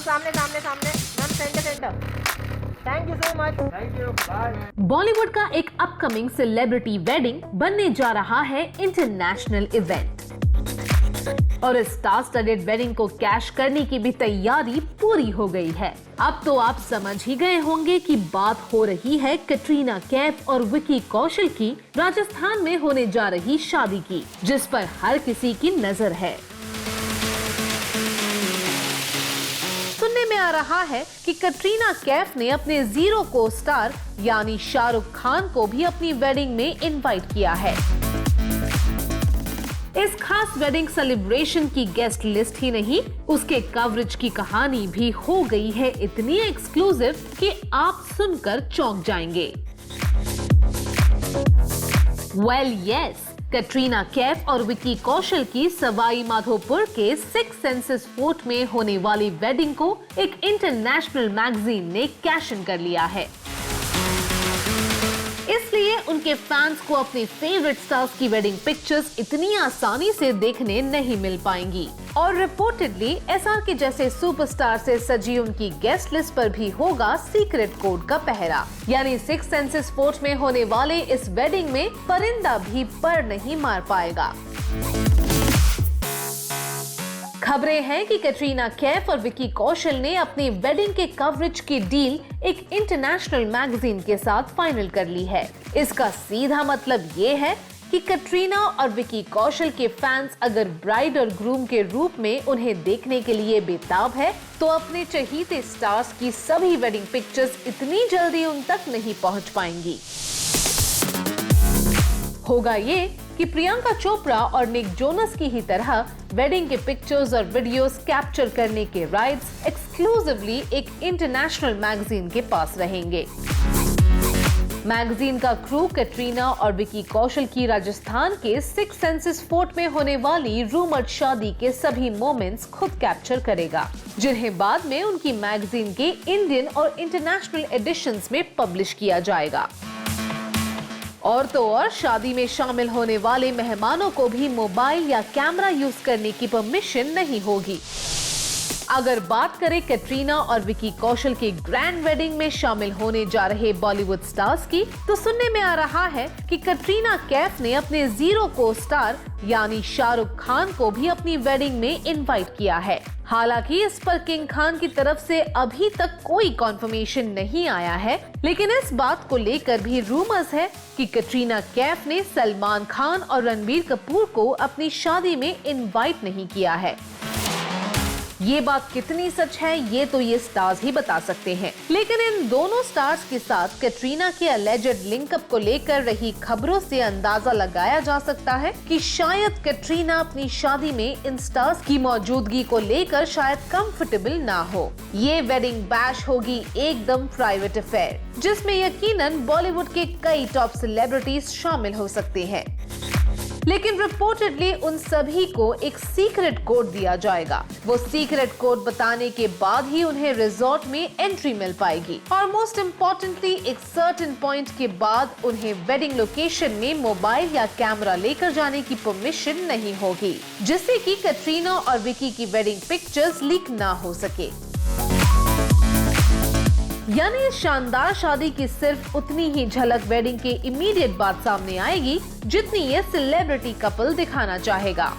सामने सामने सामने ma'am, centre centre. Thank you so much. Thank you, bye. Bollywood का एक अपकमिंग सेलिब्रिटी वेडिंग बनने जा रहा है इंटरनेशनल इवेंट और इस स्टार स्टडेड वेडिंग को कैश करने की भी तैयारी पूरी हो गई है। अब तो आप समझ ही गए होंगे कि बात हो रही है कैटरीना कैफ और विकी कौशल की राजस्थान में होने जा रही शादी की, जिस पर हर किसी की नजर है। सुनने में आ रहा है कि कैटरीना कैफ ने अपने जीरो को स्टार यानी शाहरुख खान को भी अपनी वेडिंग में इनवाइट किया है। इस खास वेडिंग सेलिब्रेशन की गेस्ट लिस्ट ही नहीं, उसके कवरेज की कहानी भी हो गई है इतनी एक्सक्लूसिव कि आप सुनकर चौंक जाएंगे। वेल यस, कैटरीना कैफ और विकी कौशल की सवाई माधोपुर के सिक्स सेंसेस फोर्ट में होने वाली वेडिंग को एक इंटरनेशनल मैगजीन ने कैश इन कर लिया है। इसलिए उनके फैंस को अपने फेवरेट स्टार्स की वेडिंग पिक्चर्स इतनी आसानी से देखने नहीं मिल पाएंगी और रिपोर्टेडली एसआरके जैसे सुपरस्टार से सजी उनकी गेस्ट लिस्ट पर भी होगा सीक्रेट कोड का पहरा। यानी सिक्स सेंसेस फोर्ट में होने वाले इस वेडिंग में परिंदा भी पर नहीं मार पाएगा। खबरें हैं कि कैटरीना कैफ और विकी कौशल ने अपनी वेडिंग के कवरेज की डील एक इंटरनेशनल मैगजीन के साथ फाइनल कर ली है। इसका सीधा मतलब ये है कि कैटरीना और विकी कौशल के फैंस अगर ब्राइड और ग्रूम के रूप में उन्हें देखने के लिए बेताब है, तो अपने चहीते स्टार्स की सभी वेडिंग पिक्चर्स इतनी जल्दी उन तक नहीं पहुंच पाएंगी। होगा ये कि प्रियंका चोपड़ा और निक जोनस की ही तरह वेडिंग के पिक्चर्स और वीडियोस कैप्चर करने के राइट्स एक्सक्लूसिवली एक इंटरनेशनल मैगजीन के पास रहेंगे। मैगजीन का क्रू कैटरीना और विकी कौशल की राजस्थान के सिक्स सेंसेस फोर्ट में होने वाली रूमर्ड शादी के सभी मोमेंट्स खुद कैप्चर करेगा, जिन्हें बाद में उनकी मैगजीन के इंडियन और इंटरनेशनल एडिशंस में पब्लिश किया जाएगा। और तो और शादी में शामिल होने वाले मेहमानों को भी मोबाइल या कैमरा यूज करने की परमिशन नहीं होगी। अगर बात करें कैटरीना और विकी कौशल की ग्रैंड वेडिंग में शामिल होने जा रहे बॉलीवुड स्टार्स की, तो सुनने में आ रहा है कि कैटरीना कैफ ने अपने जीरो को स्टार यानी शाहरुख खान को भी अपनी वेडिंग में इनवाइट किया है। हालांकि इस पर किंग खान की तरफ से अभी तक कोई कॉन्फर्मेशन नहीं आया है, लेकिन इस बात को लेकर भी रूमर्स है कि कैटरीना कैफ ने सलमान खान और रणबीर कपूर को अपनी शादी में इनवाइट नहीं किया है। ये बात कितनी सच है ये तो ये स्टार्स ही बता सकते हैं, लेकिन इन दोनों स्टार्स के साथ कैटरीना के अलेजेड लिंकअप को लेकर रही खबरों से अंदाजा लगाया जा सकता है कि शायद कैटरीना अपनी शादी में इन स्टार्स की मौजूदगी को लेकर शायद कंफर्टेबल ना हो। ये वेडिंग बैश होगी एकदम प्राइवेट अफेयर, जिसमें यकीनन बॉलीवुड के कई टॉप सेलिब्रिटीज शामिल हो सकते हैं, लेकिन रिपोर्टेडली उन सभी को एक सीक्रेट कोड दिया जाएगा। वो सीक्रेट कोड बताने के बाद ही उन्हें रिजॉर्ट में एंट्री मिल पाएगी और मोस्ट इम्पोर्टेंटली एक सर्टेन पॉइंट के बाद उन्हें वेडिंग लोकेशन में मोबाइल या कैमरा लेकर जाने की परमिशन नहीं होगी, जिससे कि कैटरीना और विकी की वेडिंग पिक्चर्स लीक ना हो सके। यानी इस शानदार शादी की सिर्फ उतनी ही झलक वेडिंग के इमीडिएट बाद सामने आएगी जितनी ये सेलिब्रिटी कपल दिखाना चाहेगा।